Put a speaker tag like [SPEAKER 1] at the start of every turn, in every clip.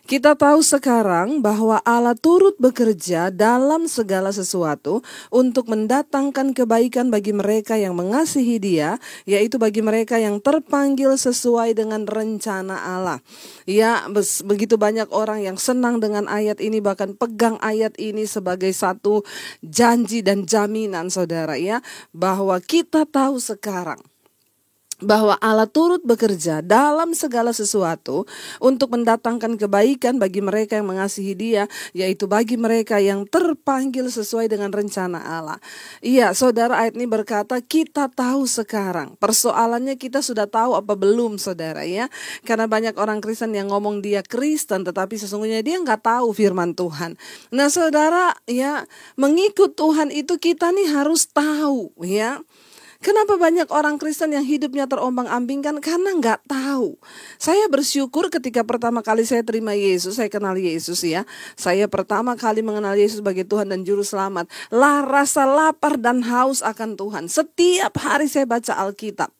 [SPEAKER 1] Kita tahu sekarang bahwa Allah turut bekerja dalam segala sesuatu untuk mendatangkan kebaikan bagi mereka yang mengasihi Dia, yaitu bagi mereka yang terpanggil sesuai dengan rencana Allah. Ya, begitu banyak orang yang senang dengan ayat ini, bahkan pegang ayat ini sebagai satu janji dan jaminan, saudara, ya, bahwa kita tahu sekarang bahwa Allah turut bekerja dalam segala sesuatu untuk mendatangkan kebaikan bagi mereka yang mengasihi Dia, yaitu bagi mereka yang terpanggil sesuai dengan rencana Allah. Iya, saudara, ayat ini berkata kita tahu sekarang. Persoalannya kita sudah tahu apa belum, saudara, ya? Karena banyak orang Kristen yang ngomong dia Kristen, tetapi sesungguhnya dia nggak tahu firman Tuhan. Nah, saudara, ya, mengikut Tuhan itu kita nih harus tahu, ya. Kenapa banyak orang Kristen yang hidupnya terombang-ambingkan? Karena nggak tahu. Saya bersyukur ketika pertama kali saya terima Yesus, saya kenal Yesus, ya. Saya pertama kali mengenal Yesus sebagai Tuhan dan Juru Selamat. Rasa lapar dan haus akan Tuhan. Setiap hari saya baca Alkitab.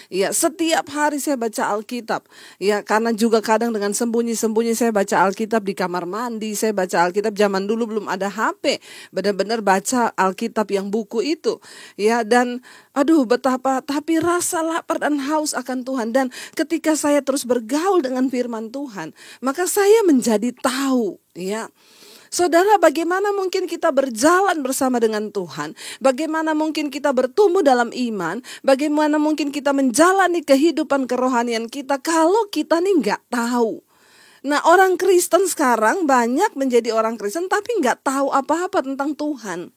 [SPEAKER 1] Ya, setiap hari saya baca Alkitab. Ya, karena juga kadang dengan sembunyi-sembunyi saya baca Alkitab di kamar mandi, saya baca Alkitab zaman dulu belum ada HP. Benar-benar baca Alkitab yang buku itu. Ya, dan aduh betapa, tapi rasa lapar dan haus akan Tuhan. Dan ketika saya terus bergaul dengan firman Tuhan, maka saya menjadi tahu, ya. Saudara, bagaimana mungkin kita berjalan bersama dengan Tuhan? Bagaimana mungkin kita bertumbuh dalam iman? Bagaimana mungkin kita menjalani kehidupan kerohanian kita kalau kita nih nggak tahu? Nah, orang Kristen sekarang banyak menjadi orang Kristen tapi nggak tahu apa-apa tentang Tuhan.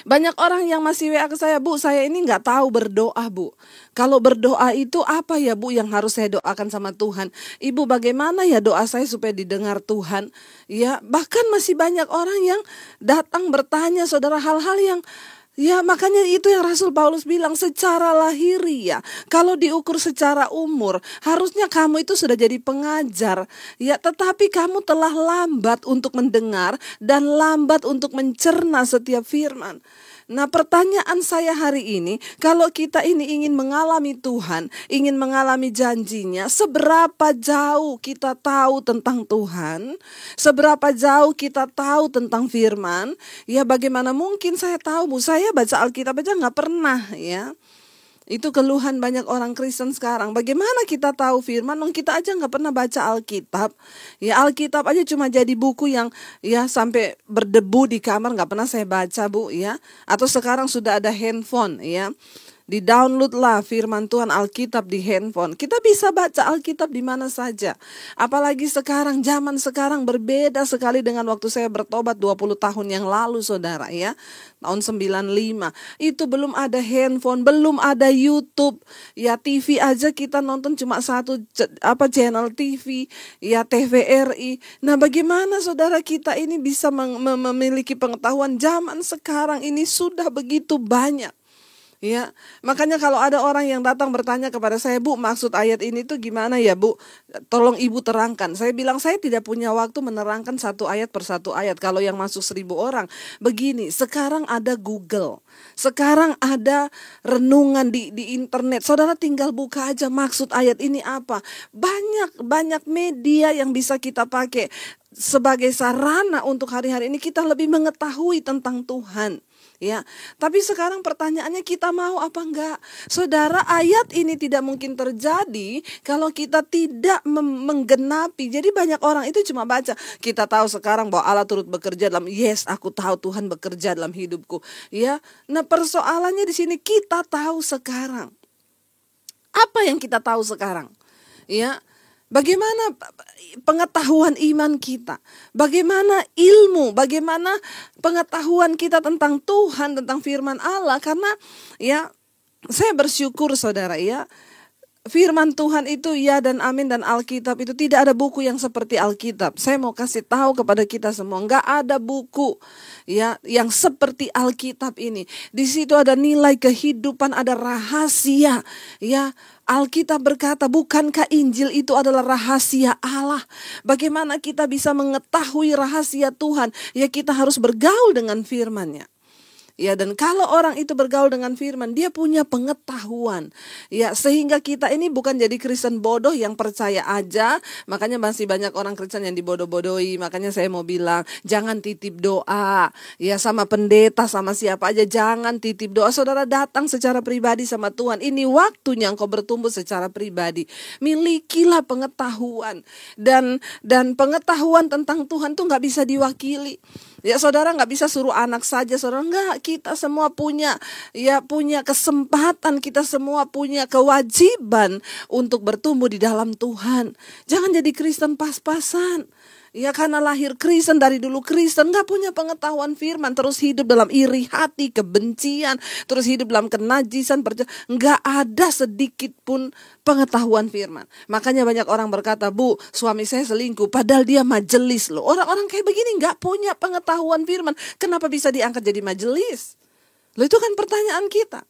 [SPEAKER 1] Banyak orang yang masih WA ke saya, Bu, saya ini nggak tahu berdoa, Bu. Kalau berdoa itu apa ya, Bu, yang harus saya doakan sama Tuhan? Ibu, bagaimana ya doa saya supaya didengar Tuhan? Ya, bahkan masih banyak orang yang datang bertanya, saudara, hal-hal yang, ya, makanya itu yang Rasul Paulus bilang, secara lahiriah, kalau diukur secara umur, harusnya kamu itu sudah jadi pengajar. Ya, tetapi kamu telah lambat untuk mendengar dan lambat untuk mencerna setiap firman. Nah, pertanyaan saya hari ini, kalau kita ini ingin mengalami Tuhan, ingin mengalami janjinya, seberapa jauh kita tahu tentang Tuhan, seberapa jauh kita tahu tentang firman, ya bagaimana mungkin saya tahu, Bu, saya baca Alkitab aja nggak pernah, ya. Itu keluhan banyak orang Kristen sekarang. Bagaimana kita tahu firman? Kita aja nggak pernah baca Alkitab. Ya, Alkitab aja cuma jadi buku yang ya sampai berdebu di kamar, nggak pernah saya baca, Bu, ya. Atau sekarang sudah ada handphone, ya. Di-download lah firman Tuhan Alkitab di handphone. Kita bisa baca Alkitab di mana saja. Apalagi sekarang, zaman sekarang berbeda sekali dengan waktu saya bertobat 20 tahun yang lalu, saudara, ya. Tahun 95. Itu belum ada handphone, belum ada YouTube. Ya, TV aja kita nonton cuma satu channel TV, ya, TVRI. Nah, bagaimana saudara kita ini bisa memiliki pengetahuan zaman sekarang ini sudah begitu banyak. Ya, makanya kalau ada orang yang datang bertanya kepada saya, Bu, maksud ayat ini tuh gimana ya, Bu? Tolong Ibu terangkan. Saya bilang saya tidak punya waktu menerangkan satu ayat per satu ayat. Kalau yang masuk 1000 orang, begini, sekarang ada Google, sekarang ada renungan di internet. Saudara tinggal buka aja maksud ayat ini apa. Banyak media yang bisa kita pakai sebagai sarana untuk hari-hari ini kita lebih mengetahui tentang Tuhan. Ya, tapi sekarang pertanyaannya kita mau apa enggak? Saudara, ayat ini tidak mungkin terjadi kalau kita tidak menggenapi. Jadi banyak orang itu cuma baca. Kita tahu sekarang bahwa Allah turut bekerja dalam, yes, aku tahu Tuhan bekerja dalam hidupku. Ya, nah persoalannya di sini kita tahu sekarang. Apa yang kita tahu sekarang? Ya, bagaimana pengetahuan iman kita? Bagaimana ilmu? Bagaimana pengetahuan kita tentang Tuhan, tentang firman Allah? Karena ya, saya bersyukur, saudara, ya. Firman Tuhan itu ya dan amin, dan Alkitab itu tidak ada buku yang seperti Alkitab. Saya mau kasih tahu kepada kita semua, nggak ada buku ya yang seperti Alkitab ini. Di situ ada nilai kehidupan, ada rahasia. Ya, Alkitab berkata, bukankah Injil itu adalah rahasia Allah? Bagaimana kita bisa mengetahui rahasia Tuhan? Ya, kita harus bergaul dengan firman-Nya. Ya, dan kalau orang itu bergaul dengan firman, dia punya pengetahuan. Ya, sehingga kita ini bukan jadi Kristen bodoh yang percaya aja. Makanya masih banyak orang Kristen yang dibodoh-bodohi. Makanya saya mau bilang, jangan titip doa. Ya, sama pendeta, sama siapa aja, jangan titip doa. Saudara datang secara pribadi sama Tuhan. Ini waktunya engkau bertumbuh secara pribadi. Milikilah pengetahuan. Dan pengetahuan tentang Tuhan tuh gak bisa diwakili. Ya, saudara nggak bisa suruh anak saja, saudara nggak. Kita semua punya kesempatan, kita semua punya kewajiban untuk bertumbuh di dalam Tuhan. Jangan jadi Kristen pas-pasan. Ya, karena lahir Kristen, dari dulu Kristen, gak punya pengetahuan firman, terus hidup dalam iri hati, kebencian, terus hidup dalam kenajisan, gak ada sedikit pun pengetahuan firman. Makanya banyak orang berkata, Bu, suami saya selingkuh, padahal dia majelis loh. Orang-orang kayak begini gak punya pengetahuan firman, kenapa bisa diangkat jadi majelis? Loh, itu kan pertanyaan kita.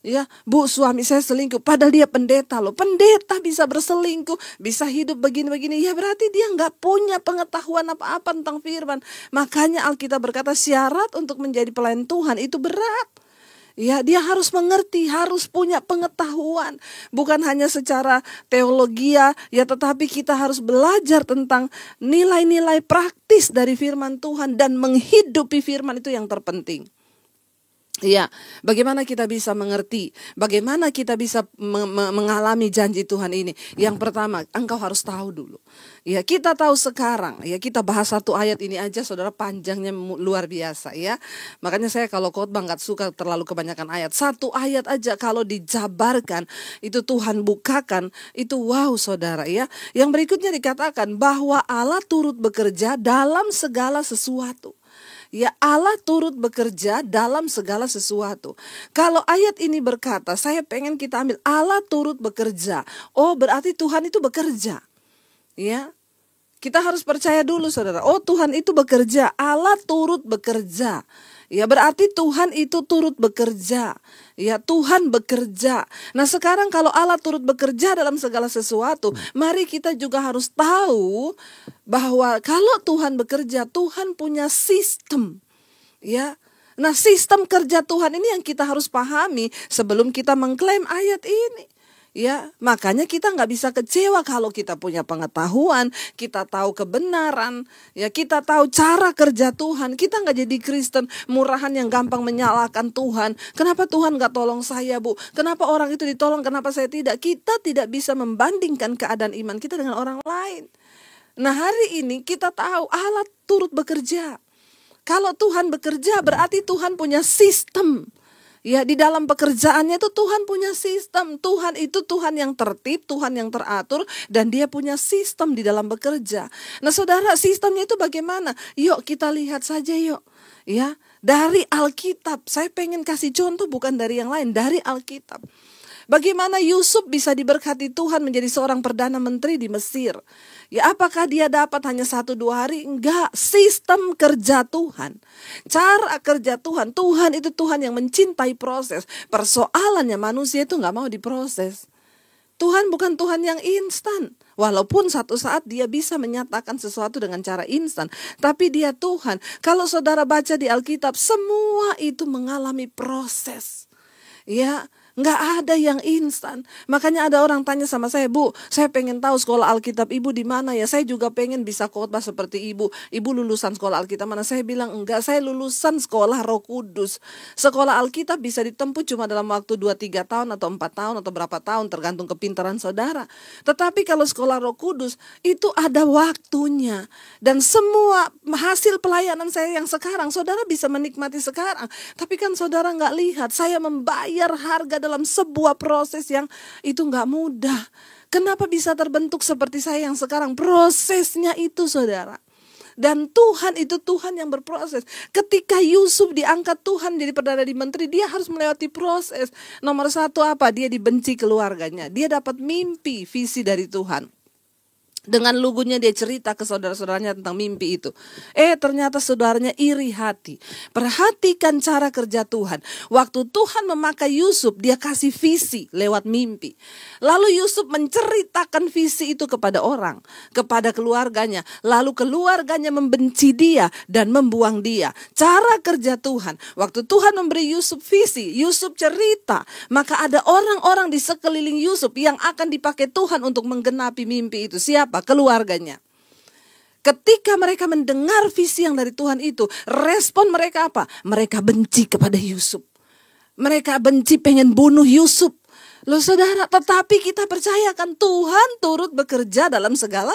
[SPEAKER 1] Ya, Bu, suami saya selingkuh, padahal dia pendeta loh. Pendeta bisa berselingkuh, bisa hidup begini-begini. Ya, berarti dia nggak punya pengetahuan apa-apa tentang firman. Makanya Alkitab berkata syarat untuk menjadi pelayan Tuhan itu berat. Ya, dia harus mengerti, harus punya pengetahuan. Bukan hanya secara teologi ya, tetapi kita harus belajar tentang nilai-nilai praktis dari firman Tuhan. Dan menghidupi firman itu yang terpenting. Ya, bagaimana kita bisa mengerti, bagaimana kita bisa mengalami janji Tuhan ini? Yang pertama, engkau harus tahu dulu. Ya, kita tahu sekarang, ya kita bahas satu ayat ini aja, saudara, panjangnya luar biasa ya. Makanya saya kalau khotbah nggak suka terlalu kebanyakan ayat. Satu ayat aja kalau dijabarkan, itu Tuhan bukakan, itu wow saudara ya. Yang berikutnya dikatakan bahwa Allah turut bekerja dalam segala sesuatu. Ya, Allah turut bekerja dalam segala sesuatu. Kalau ayat ini berkata, saya pengen kita ambil Allah turut bekerja. Oh, berarti Tuhan itu bekerja. Ya, kita harus percaya dulu saudara. Oh, Tuhan itu bekerja, Allah turut bekerja. Ya, berarti Tuhan itu turut bekerja. Ya, Tuhan bekerja. Nah, sekarang kalau Allah turut bekerja dalam segala sesuatu, mari kita juga harus tahu bahwa kalau Tuhan bekerja, Tuhan punya sistem. Ya. Nah, sistem kerja Tuhan ini yang kita harus pahami sebelum kita mengklaim ayat ini. Ya, makanya kita nggak bisa kecewa kalau kita punya pengetahuan, kita tahu kebenaran, ya kita tahu cara kerja Tuhan. Kita nggak jadi Kristen murahan yang gampang menyalahkan Tuhan. Kenapa Tuhan nggak tolong saya, Bu? Kenapa orang itu ditolong, kenapa saya tidak? Kita tidak bisa membandingkan keadaan iman kita dengan orang lain. Nah, hari ini kita tahu Allah turut bekerja. Kalau Tuhan bekerja berarti Tuhan punya sistem. Ya, di dalam pekerjaannya itu Tuhan punya sistem. Tuhan itu Tuhan yang tertib, Tuhan yang teratur, dan dia punya sistem di dalam bekerja. Nah, saudara, sistemnya itu bagaimana? Yuk kita lihat saja yuk. Ya, dari Alkitab. Saya pengen kasih contoh bukan dari yang lain, dari Alkitab. Bagaimana Yusuf bisa diberkati Tuhan menjadi seorang perdana menteri di Mesir? Ya, apakah dia dapat hanya 1-2 hari? Enggak, sistem kerja Tuhan. Cara kerja Tuhan. Tuhan itu Tuhan yang mencintai proses. Persoalannya manusia itu gak mau diproses. Tuhan bukan Tuhan yang instan. Walaupun satu saat dia bisa menyatakan sesuatu dengan cara instan. Tapi dia Tuhan. Kalau saudara baca di Alkitab, semua itu mengalami proses. Ya, nggak ada yang instan. Makanya ada orang tanya sama saya, Bu, saya pengen tahu sekolah Alkitab Ibu di mana ya? Saya juga pengen bisa khotbah seperti Ibu. Ibu lulusan sekolah Alkitab mana? Saya bilang enggak, saya lulusan sekolah Roh Kudus. Sekolah Alkitab bisa ditempuh cuma dalam waktu 2-3 tahun atau 4 tahun atau berapa tahun tergantung kepintaran saudara. Tetapi kalau sekolah Roh Kudus itu ada waktunya. Dan semua hasil pelayanan saya yang sekarang saudara bisa menikmati sekarang. Tapi kan saudara nggak lihat, saya membayar harga dalam sebuah proses yang itu gak mudah. Kenapa bisa terbentuk seperti saya yang sekarang? Prosesnya itu saudara. Dan Tuhan itu Tuhan yang berproses. Ketika Yusuf diangkat Tuhan jadi perdana menteri, dia harus melewati proses. Nomor 1 apa? Dia dibenci keluarganya. Dia dapat mimpi, visi dari Tuhan. Dengan lugunya dia cerita ke saudara-saudaranya tentang mimpi itu. Ternyata saudaranya iri hati. Perhatikan cara kerja Tuhan. Waktu Tuhan memakai Yusuf, dia kasih visi lewat mimpi. Lalu Yusuf menceritakan visi itu kepada orang, kepada keluarganya. Lalu keluarganya membenci dia dan membuang dia. Cara kerja Tuhan. Waktu Tuhan memberi Yusuf visi, Yusuf cerita. Maka ada orang-orang di sekeliling Yusuf yang akan dipakai Tuhan untuk menggenapi mimpi itu. Siapa? Keluarganya. Ketika mereka mendengar visi yang dari Tuhan itu, respon mereka apa? Mereka benci kepada Yusuf. Mereka benci, pengen bunuh Yusuf. Loh saudara, tetapi kita percayakan Tuhan turut bekerja dalam segala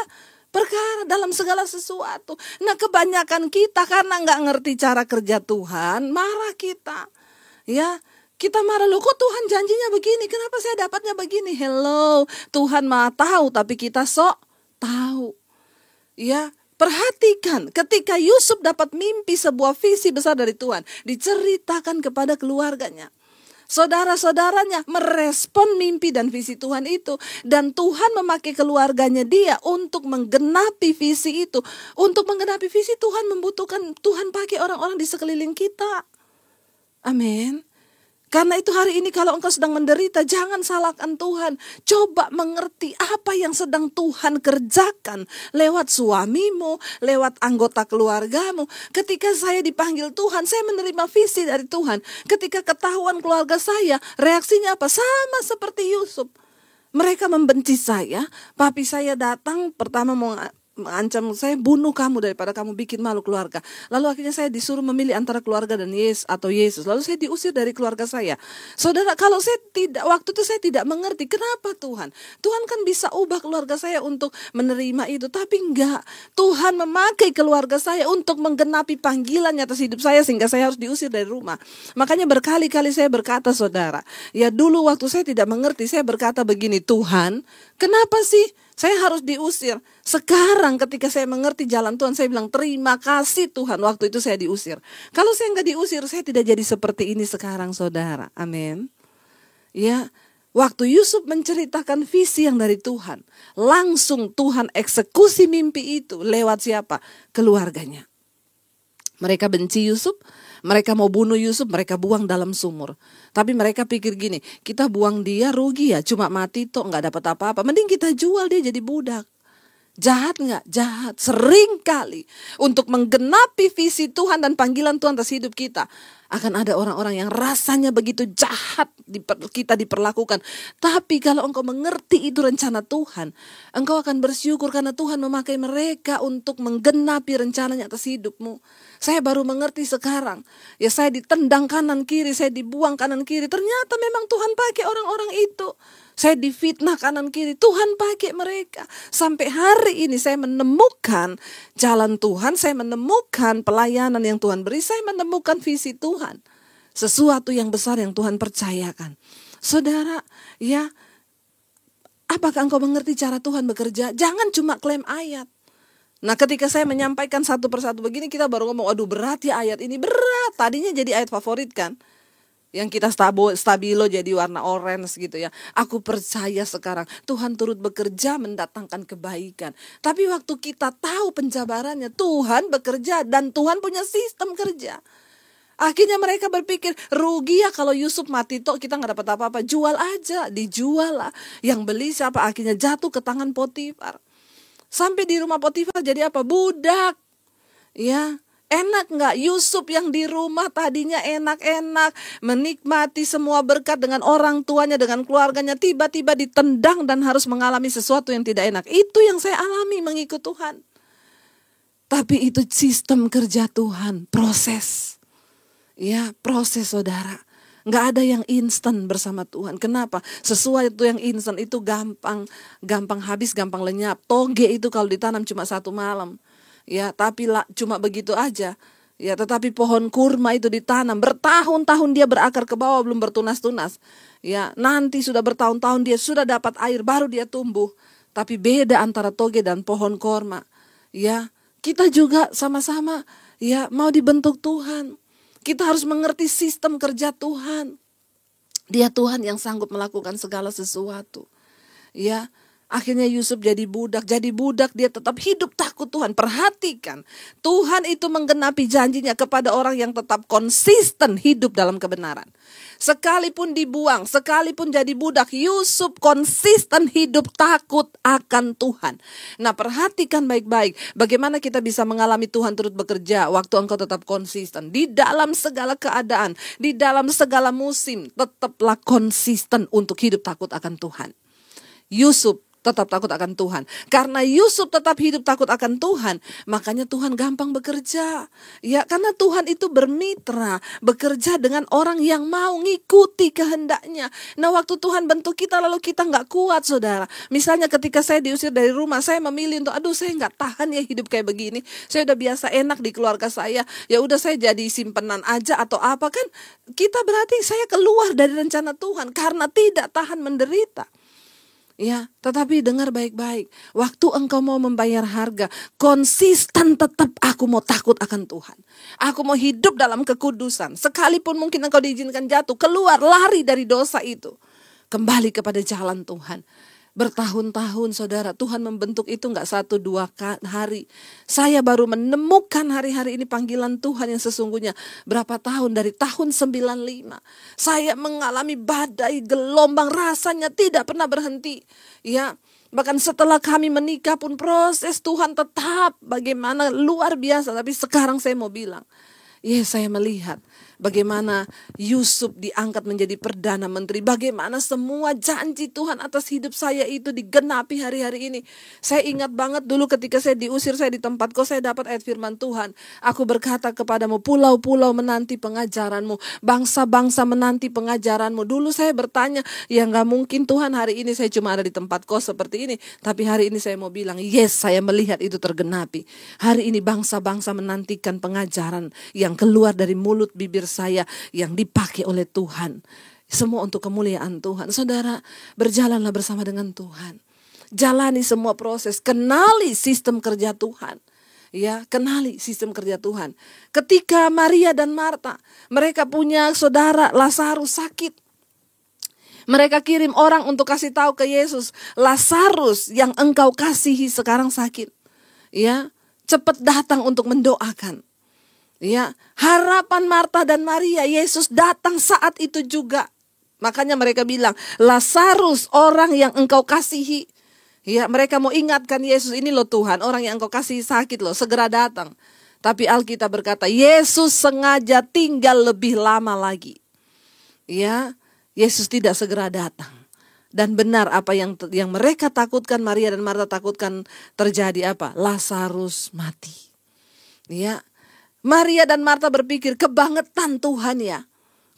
[SPEAKER 1] perkara, dalam segala sesuatu. Nah, kebanyakan kita karena nggak ngerti cara kerja Tuhan, marah kita. Ya, kita marah, loh kok Tuhan janjinya begini, kenapa saya dapatnya begini? Hello, Tuhan Maha tahu, tapi kita sok tahu. Ya, perhatikan ketika Yusuf dapat mimpi sebuah visi besar dari Tuhan, diceritakan kepada keluarganya. Saudara-saudaranya merespon mimpi dan visi Tuhan itu, dan Tuhan memakai keluarganya dia untuk menggenapi visi itu. Untuk menggenapi visi Tuhan membutuhkan Tuhan pakai orang-orang di sekeliling kita. Amin. Karena itu hari ini kalau engkau sedang menderita, jangan salahkan Tuhan. Coba mengerti apa yang sedang Tuhan kerjakan lewat suamimu, lewat anggota keluargamu. Ketika saya dipanggil Tuhan, saya menerima visi dari Tuhan. Ketika ketahuan keluarga saya, reaksinya apa? Sama seperti Yusuf. Mereka membenci saya. Papi saya datang pertama mau mengancam saya, bunuh kamu daripada kamu bikin malu keluarga. Lalu akhirnya saya disuruh memilih antara keluarga dan Yesus. Lalu saya diusir dari keluarga saya. Saudara, kalau saya tidak, waktu itu saya tidak mengerti kenapa Tuhan kan bisa ubah keluarga saya untuk menerima itu, tapi enggak. Tuhan memakai keluarga saya untuk menggenapi panggilannya atas hidup saya, sehingga saya harus diusir dari rumah. Makanya berkali-kali saya berkata, saudara, ya dulu waktu saya tidak mengerti, saya berkata begini, Tuhan, kenapa sih saya harus diusir? Sekarang ketika saya mengerti jalan Tuhan, saya bilang terima kasih Tuhan waktu itu saya diusir. Kalau saya nggak diusir, saya tidak jadi seperti ini sekarang, saudara. Amin. Ya, waktu Yusuf menceritakan visi yang dari Tuhan, langsung Tuhan eksekusi mimpi itu lewat siapa? Keluarganya. Mereka benci Yusuf, mereka mau bunuh Yusuf, mereka buang dalam sumur. Tapi mereka pikir gini, kita buang dia rugi ya, cuma mati toh, nggak dapat apa-apa. Mending kita jual dia jadi budak. Jahat nggak? Jahat. Sering kali untuk menggenapi visi Tuhan dan panggilan Tuhan atas hidup kita, akan ada orang-orang yang rasanya begitu jahat kita diperlakukan. Tapi kalau engkau mengerti itu rencana Tuhan, engkau akan bersyukur karena Tuhan memakai mereka untuk menggenapi rencananya atas hidupmu. Saya baru mengerti sekarang. Ya, saya ditendang kanan kiri, saya dibuang kanan kiri. Ternyata memang Tuhan pakai orang-orang itu. Saya difitnah kanan kiri, Tuhan pakai mereka. Sampai hari ini saya menemukan jalan Tuhan, saya menemukan pelayanan yang Tuhan beri, saya menemukan visi Tuhan. Sesuatu yang besar yang Tuhan percayakan. Saudara, ya, apakah engkau mengerti cara Tuhan bekerja? Jangan cuma klaim ayat. Nah, ketika saya menyampaikan satu persatu begini, kita baru ngomong, aduh berat ya ayat ini, berat. Tadinya jadi ayat favorit kan. Yang kita stabilo jadi warna orange gitu ya. Aku percaya sekarang Tuhan turut bekerja mendatangkan kebaikan. Tapi waktu kita tahu penjabarannya, Tuhan bekerja dan Tuhan punya sistem kerja. Akhirnya mereka berpikir, rugi ya kalau Yusuf mati toh kita gak dapat apa-apa. Jual aja, dijual lah. Yang beli siapa? Akhirnya jatuh ke tangan Potifar. Sampai di rumah Potifar jadi apa? Budak. Ya. Enak gak? Yusuf yang di rumah tadinya enak-enak, menikmati semua berkat dengan orang tuanya, dengan keluarganya, tiba-tiba ditendang dan harus mengalami sesuatu yang tidak enak. Itu yang saya alami mengikut Tuhan. Tapi itu sistem kerja Tuhan, proses. Ya, proses saudara. Gak ada yang instan bersama Tuhan. Kenapa? Sesuatu yang instan itu gampang habis, gampang lenyap. Toge itu kalau ditanam cuma 1 malam. Ya, tapi cuma begitu aja. Ya, tetapi pohon kurma itu ditanam bertahun-tahun, dia berakar ke bawah belum bertunas-tunas. Ya, nanti sudah bertahun-tahun dia sudah dapat air baru dia tumbuh. Tapi beda antara toge dan pohon kurma. Ya, kita juga sama-sama ya mau dibentuk Tuhan. Kita harus mengerti sistem kerja Tuhan. Dia Tuhan yang sanggup melakukan segala sesuatu. Ya. Akhirnya Yusuf jadi budak. Jadi budak dia tetap hidup takut Tuhan. Perhatikan, Tuhan itu menggenapi janjinya kepada orang yang tetap konsisten hidup dalam kebenaran. Sekalipun dibuang, sekalipun jadi budak, Yusuf konsisten hidup takut akan Tuhan. Nah, perhatikan baik-baik bagaimana kita bisa mengalami Tuhan turut bekerja waktu engkau tetap konsisten. Di dalam segala keadaan, di dalam segala musim, tetaplah konsisten untuk hidup takut akan Tuhan. Yusuf tetap takut akan Tuhan. Karena Yusuf tetap hidup takut akan Tuhan, makanya Tuhan gampang bekerja. Ya, karena Tuhan itu bermitra, bekerja dengan orang yang mau ngikuti kehendaknya. Nah, waktu Tuhan bentuk kita lalu kita nggak kuat, saudara. Misalnya ketika saya diusir dari rumah, saya memilih untuk, saya nggak tahan ya hidup kayak begini. Saya udah biasa enak di keluarga saya. Ya udah saya jadi simpenan aja atau apa kan? Kita berarti saya keluar dari rencana Tuhan karena tidak tahan menderita. Ya, tetapi dengar baik-baik. Waktu engkau mau membayar harga, konsisten tetap aku mau takut akan Tuhan. Aku mau hidup dalam kekudusan. Sekalipun mungkin engkau diizinkan jatuh, keluar, lari dari dosa itu. Kembali kepada jalan Tuhan. Bertahun-tahun saudara, Tuhan membentuk itu gak 1-2 hari. Saya baru menemukan hari-hari ini panggilan Tuhan yang sesungguhnya. Berapa tahun, dari tahun 95. Saya mengalami badai, gelombang, rasanya tidak pernah berhenti. Ya, bahkan setelah kami menikah pun proses Tuhan tetap bagaimana luar biasa. Tapi sekarang saya mau bilang, saya melihat bagaimana Yusuf diangkat menjadi Perdana Menteri. Bagaimana semua janji Tuhan atas hidup saya itu digenapi hari-hari ini. Saya ingat banget dulu ketika saya diusir, saya di tempatku, saya dapat ayat firman Tuhan. Aku berkata kepadamu, pulau-pulau menanti pengajaranmu, bangsa-bangsa menanti pengajaranmu. Dulu saya bertanya, ya gak mungkin Tuhan hari ini saya cuma ada di tempat kos seperti ini. Tapi hari ini saya mau bilang, yes, saya melihat itu tergenapi. Hari ini bangsa-bangsa menantikan pengajaran yang keluar dari mulut bibir saya yang dipakai oleh Tuhan. Semua untuk kemuliaan Tuhan. Saudara, berjalanlah bersama dengan Tuhan. Jalani semua proses, kenali sistem kerja Tuhan. Ya, kenali sistem kerja Tuhan. Ketika Maria dan Marta, mereka punya saudara Lazarus sakit. Mereka kirim orang untuk kasih tahu ke Yesus, Lazarus yang engkau kasihi sekarang sakit. Ya, cepat datang untuk mendoakan. Ya, harapan Marta dan Maria, Yesus datang saat itu juga. Makanya mereka bilang, Lazarus orang yang engkau kasihi. Ya, mereka mau ingatkan Yesus, ini loh Tuhan, orang yang engkau kasihi sakit loh, segera datang. Tapi Alkitab berkata, Yesus sengaja tinggal lebih lama lagi. Ya, Yesus tidak segera datang. Dan benar apa yang mereka takutkan, Maria dan Marta takutkan terjadi apa? Lazarus mati. Ya, Maria dan Marta berpikir, kebangetan Tuhan ya.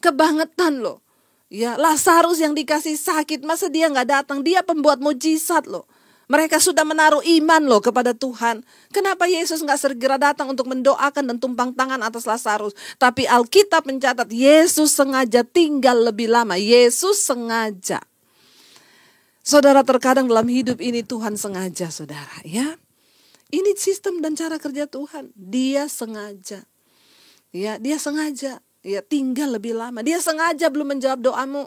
[SPEAKER 1] Kebangetan loh. Ya, Lazarus yang dikasih sakit, masa dia gak datang? Dia pembuat mujizat loh. Mereka sudah menaruh iman loh kepada Tuhan. Kenapa Yesus gak segera datang untuk mendoakan dan tumpang tangan atas Lazarus? Tapi Alkitab mencatat, Yesus sengaja tinggal lebih lama. Yesus sengaja. Saudara, terkadang dalam hidup ini Tuhan sengaja, saudara, ya. Ini sistem dan cara kerja Tuhan. Dia sengaja. Ya, dia sengaja. Ya, tinggal lebih lama. Dia sengaja belum menjawab doamu.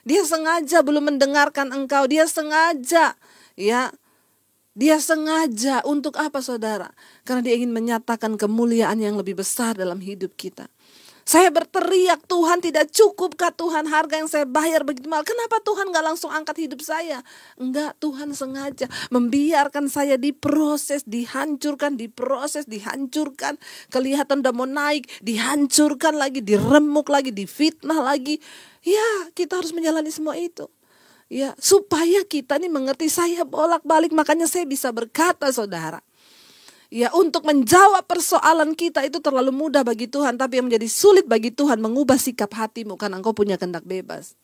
[SPEAKER 1] Dia sengaja belum mendengarkan engkau. Dia sengaja. Ya, dia sengaja untuk apa, saudara? Karena dia ingin menyatakan kemuliaan yang lebih besar dalam hidup kita. Saya berteriak, Tuhan tidak cukupkah Tuhan harga yang saya bayar begitu mahal? Kenapa Tuhan gak langsung angkat hidup saya? Enggak, Tuhan sengaja membiarkan saya diproses, dihancurkan, diproses, dihancurkan. Kelihatan udah mau naik, dihancurkan lagi, diremuk lagi, difitnah lagi. Ya, kita harus menjalani semua itu. Ya, supaya kita nih mengerti, saya bolak-balik, makanya saya bisa berkata, saudara. Ya, untuk menjawab persoalan kita itu terlalu mudah bagi Tuhan. Tapi yang menjadi sulit bagi Tuhan mengubah sikap hatimu, karena engkau punya kehendak bebas.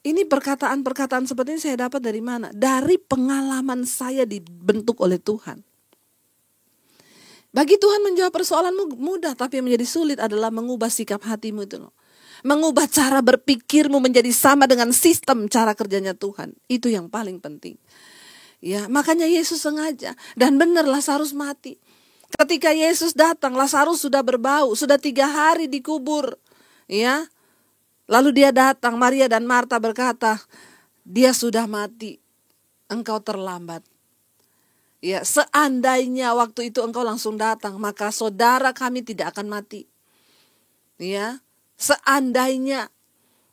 [SPEAKER 1] Ini perkataan-perkataan seperti ini saya dapat dari mana? Dari pengalaman saya dibentuk oleh Tuhan. Bagi Tuhan menjawab persoalanmu mudah, tapi yang menjadi sulit adalah mengubah sikap hatimu itu loh. Mengubah cara berpikirmu menjadi sama dengan sistem cara kerjanya Tuhan. Itu yang paling penting. Ya, makanya Yesus sengaja. Dan benar Lazarus mati. Ketika Yesus datang, Lazarus sudah berbau, sudah 3 hari dikubur. Ya, lalu dia datang, Maria dan Marta berkata, dia sudah mati. engkau terlambat. Ya, seandainya waktu itu engkau langsung datang, maka saudara kami tidak akan mati. Ya, seandainya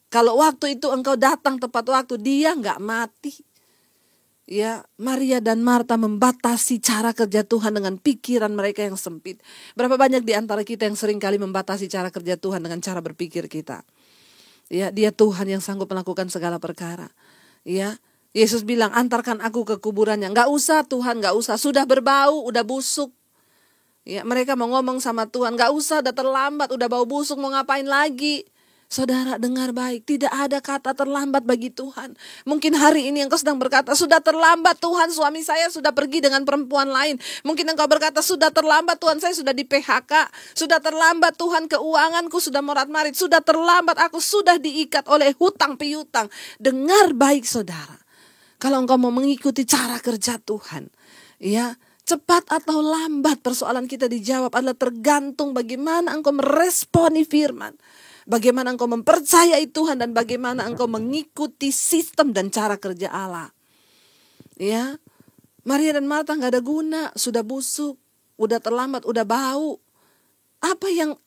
[SPEAKER 1] kalau waktu itu engkau datang tepat waktu, dia nggak mati. Ya, Maria dan Marta membatasi cara kerja Tuhan dengan pikiran mereka yang sempit. Berapa banyak di antara kita yang sering kali membatasi cara kerja Tuhan dengan cara berpikir kita. Ya, dia Tuhan yang sanggup melakukan segala perkara. Ya, Yesus bilang, antarkan aku ke kuburannya. Nggak usah Tuhan, nggak usah. Sudah berbau, udah busuk. Ya, mereka mau ngomong sama Tuhan, nggak usah, udah terlambat, udah bau busuk, mau ngapain lagi? Saudara dengar baik, tidak ada kata terlambat bagi Tuhan. Mungkin hari ini engkau sedang berkata, sudah terlambat Tuhan, suami saya sudah pergi dengan perempuan lain. Mungkin engkau berkata, sudah terlambat Tuhan, saya sudah di PHK. Sudah terlambat Tuhan, keuanganku sudah morat-marit. Sudah terlambat, aku sudah diikat oleh hutang piutang. Dengar baik saudara, kalau engkau mau mengikuti cara kerja Tuhan, ya, cepat atau lambat persoalan kita dijawab adalah tergantung bagaimana engkau meresponi firman. Bagaimana engkau mempercayai Tuhan dan bagaimana engkau mengikuti sistem dan cara kerja Allah. Ya, Maria dan Marta nggak ada guna, sudah busuk, udah terlambat, udah bau. Apa yang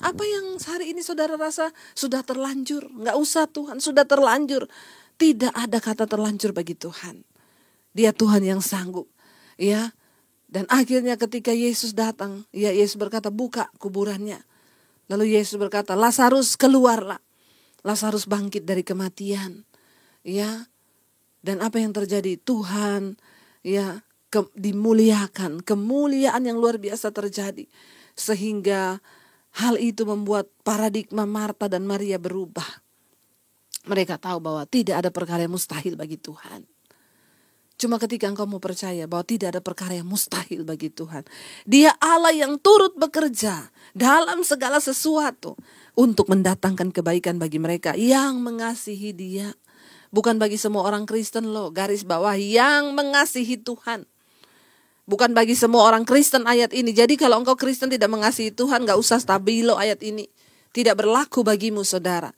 [SPEAKER 1] hari ini saudara rasa sudah terlanjur? Nggak usah Tuhan, sudah terlanjur. Tidak ada kata terlanjur bagi Tuhan. Dia Tuhan yang sanggup. Ya, dan akhirnya ketika Yesus datang, ya Yesus berkata, buka kuburannya. Lalu Yesus berkata, Lazarus keluarlah. Lazarus bangkit dari kematian. Ya. Dan apa yang terjadi? Tuhan ya dimuliakan. Kemuliaan yang luar biasa terjadi. Sehingga hal itu membuat paradigma Marta dan Maria berubah. Mereka tahu bahwa tidak ada perkara yang mustahil bagi Tuhan. Cuma ketika engkau mau percaya bahwa tidak ada perkara yang mustahil bagi Tuhan. Dia Allah yang turut bekerja dalam segala sesuatu untuk mendatangkan kebaikan bagi mereka yang mengasihi Dia. Bukan bagi semua orang Kristen loh, garis bawah, yang mengasihi Tuhan. Bukan bagi semua orang Kristen ayat ini. Jadi kalau engkau Kristen tidak mengasihi Tuhan, gak usah stabilo ayat ini. Tidak berlaku bagimu saudara.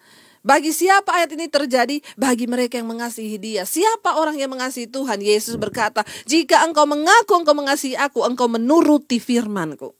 [SPEAKER 1] Bagi siapa ayat ini terjadi? Bagi mereka yang mengasihi Dia. Siapa orang yang mengasihi Tuhan? Yesus berkata, jika engkau mengaku engkau mengasihi aku, engkau menuruti firman-Ku.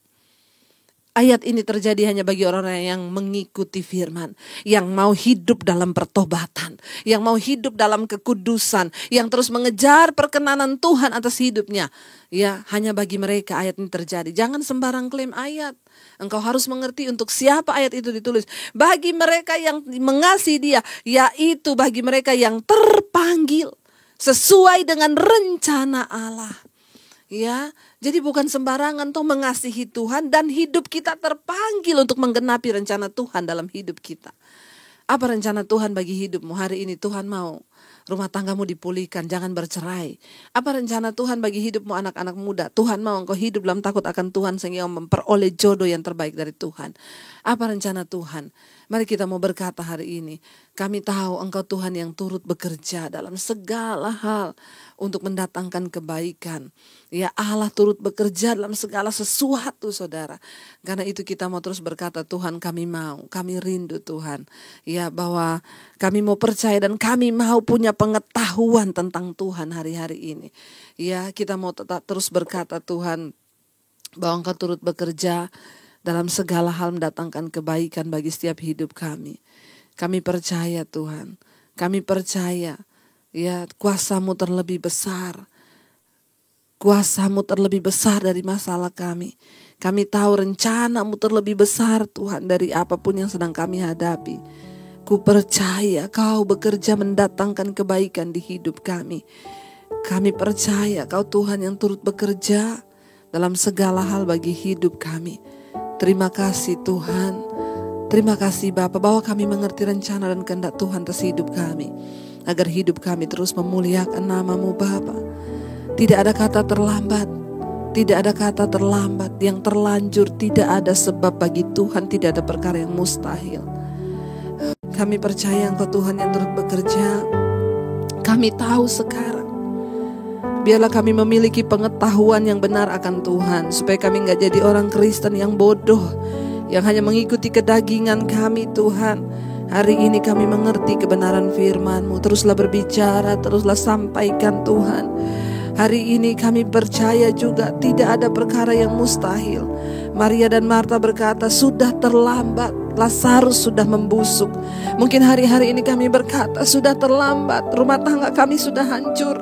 [SPEAKER 1] Ayat ini terjadi hanya bagi orang-orang yang mengikuti firman, yang mau hidup dalam pertobatan, yang mau hidup dalam kekudusan, yang terus mengejar perkenanan Tuhan atas hidupnya. Ya, hanya bagi mereka ayat ini terjadi. Jangan sembarang klaim ayat. Engkau harus mengerti untuk siapa ayat itu ditulis. Bagi mereka yang mengasihi Dia, yaitu bagi mereka yang terpanggil sesuai dengan rencana Allah. Ya, jadi bukan sembarangan toh mengasihi Tuhan dan hidup kita terpanggil untuk menggenapi rencana Tuhan dalam hidup kita. Apa rencana Tuhan bagi hidupmu hari ini? Tuhan mau rumah tanggamu dipulihkan, jangan bercerai. Apa rencana Tuhan bagi hidupmu anak-anak muda? Tuhan mau engkau hidup dalam takut akan Tuhan sehingga memperoleh jodoh yang terbaik dari Tuhan. Apa rencana Tuhan? Mari kita mau berkata hari ini, kami tahu engkau Tuhan yang turut bekerja dalam segala hal untuk mendatangkan kebaikan. Ya, Allah turut bekerja dalam segala sesuatu saudara. Karena itu kita mau terus berkata, Tuhan kami mau, kami rindu Tuhan. Ya, bahwa kami mau percaya dan kami mau punya pengetahuan tentang Tuhan hari-hari ini. Ya, kita mau tetap terus berkata Tuhan, bahwa engkau turut bekerja dalam segala hal mendatangkan kebaikan bagi setiap hidup kami. Kami percaya Tuhan, kami percaya ya kuasa-Mu terlebih besar. Kuasa-Mu terlebih besar dari masalah kami. Kami tahu rencana-Mu terlebih besar Tuhan dari apapun yang sedang kami hadapi. Ku percaya Kau bekerja mendatangkan kebaikan di hidup kami. Kami percaya Kau Tuhan yang turut bekerja dalam segala hal bagi hidup kami. Terima kasih Tuhan. Terima kasih Bapa bahwa kami mengerti rencana dan kehendak Tuhan atas hidup kami. Agar hidup kami terus memuliakan nama-Mu Bapa. Tidak ada kata terlambat. Tidak ada kata terlambat. Yang terlanjur tidak ada sebab bagi Tuhan. Tidak ada perkara yang mustahil. Kami percaya Engkau Tuhan yang turut bekerja. Kami tahu sekarang. Biarlah kami memiliki pengetahuan yang benar akan Tuhan. Supaya kami gak jadi orang Kristen yang bodoh. Yang hanya mengikuti kedagingan kami Tuhan. Hari ini kami mengerti kebenaran firman-Mu. Teruslah berbicara, teruslah sampaikan Tuhan. Hari ini kami percaya juga tidak ada perkara yang mustahil. Maria dan Marta berkata, sudah terlambat, Lazarus sudah membusuk. Mungkin hari-hari ini kami berkata, sudah terlambat, rumah tangga kami sudah hancur.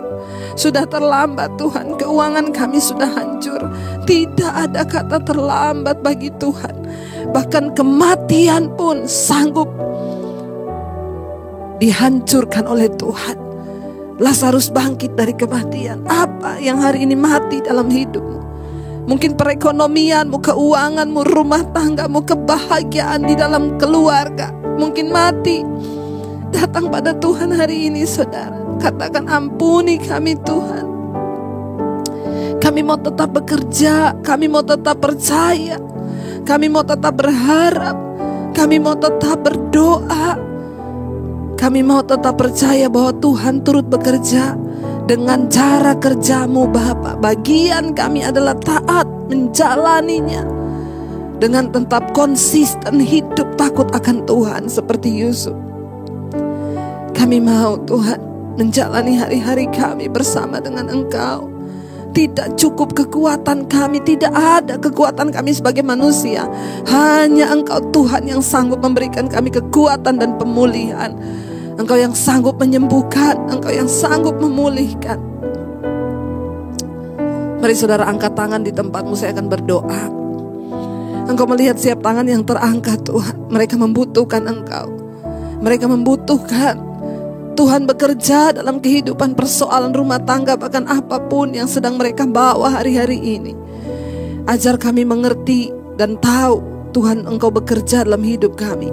[SPEAKER 1] Sudah terlambat Tuhan, keuangan kami sudah hancur. Tidak ada kata terlambat bagi Tuhan. Bahkan kematian pun sanggup dihancurkan oleh Tuhan. Lazarus bangkit dari kematian. Apa yang hari ini mati dalam hidupmu? Mungkin perekonomianmu, keuanganmu, rumah tanggamu, kebahagiaan di dalam keluarga mungkin mati. Datang pada Tuhan hari ini saudara. Katakan, ampuni kami Tuhan. Kami mau tetap bekerja, kami mau tetap percaya, kami mau tetap berharap, kami mau tetap berdoa. Kami mau tetap percaya bahwa Tuhan turut bekerja dengan cara kerja-Mu Bapa. Bagian kami adalah taat menjalaninya dengan tetap konsisten hidup takut akan Tuhan seperti Yusuf. Kami mau Tuhan menjalani hari-hari kami bersama dengan Engkau. Tidak cukup kekuatan kami, tidak ada kekuatan kami sebagai manusia. Hanya Engkau Tuhan yang sanggup memberikan kami kekuatan dan pemulihan. Engkau yang sanggup menyembuhkan, Engkau yang sanggup memulihkan. Mari saudara angkat tangan di tempatmu, saya akan berdoa. Engkau melihat setiap tangan yang terangkat Tuhan. Mereka membutuhkan Engkau. Mereka membutuhkan Tuhan bekerja dalam kehidupan, persoalan rumah tangga, bahkan apapun yang sedang mereka bawa hari-hari ini. Ajar kami mengerti dan tahu Tuhan Engkau bekerja dalam hidup kami.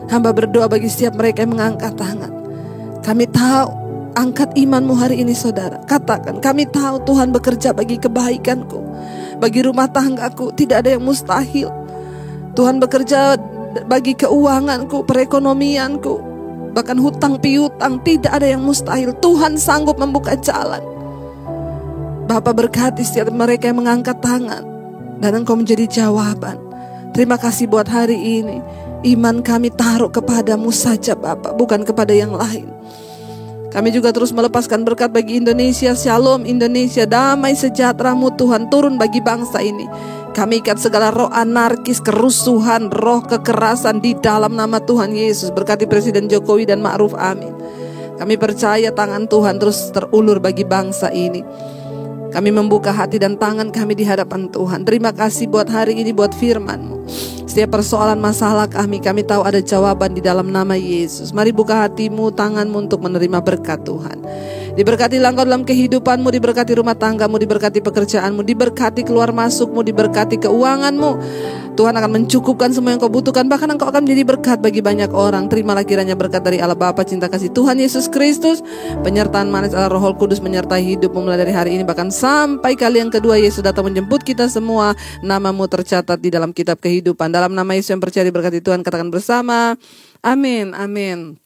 [SPEAKER 1] Hamba berdoa bagi setiap mereka yang mengangkat tangan. Kami tahu, angkat imanmu hari ini saudara. Katakan, kami tahu Tuhan bekerja bagi kebaikanku, bagi rumah tanggaku, tidak ada yang mustahil. Tuhan bekerja bagi keuanganku, perekonomianku, bahkan hutang piutang, tidak ada yang mustahil. Tuhan sanggup membuka jalan. Bapa berkati setiap mereka yang mengangkat tangan, dan Engkau menjadi jawaban. Terima kasih buat hari ini. Iman kami taruh kepadamu saja Bapa, bukan kepada yang lain. Kami juga terus melepaskan berkat bagi Indonesia. Shalom Indonesia, damai sejahtera-Mu Tuhan turun bagi bangsa ini. Kami ikat segala roh anarkis, kerusuhan, roh kekerasan di dalam nama Tuhan Yesus. Berkati Presiden Jokowi dan Ma'ruf, amin. Kami percaya tangan Tuhan terus terulur bagi bangsa ini. Kami membuka hati dan tangan kami di hadapan Tuhan. Terima kasih buat hari ini, buat firman-Mu. Setiap persoalan masalah kami tahu ada jawaban di dalam nama Yesus. Mari buka hatimu, tanganmu untuk menerima berkat Tuhan. Diberkatilah engkau dalam kehidupanmu, diberkati rumah tanggamu, diberkati pekerjaanmu, diberkati keluar masukmu, diberkati keuanganmu. Tuhan akan mencukupkan semua yang kau butuhkan. Bahkan engkau akan menjadi berkat bagi banyak orang. Terimalah kiranya berkat dari Allah Bapa, cinta kasih Tuhan Yesus Kristus, penyertaan manis Allah Roh Kudus menyertai hidupmu mulai dari hari ini bahkan sampai kali yang kedua Yesus datang menjemput kita semua. Namamu tercatat di dalam kitab kehidupan. Dalam nama Yesus yang percaya diberkati Tuhan, katakan bersama, amin, amin.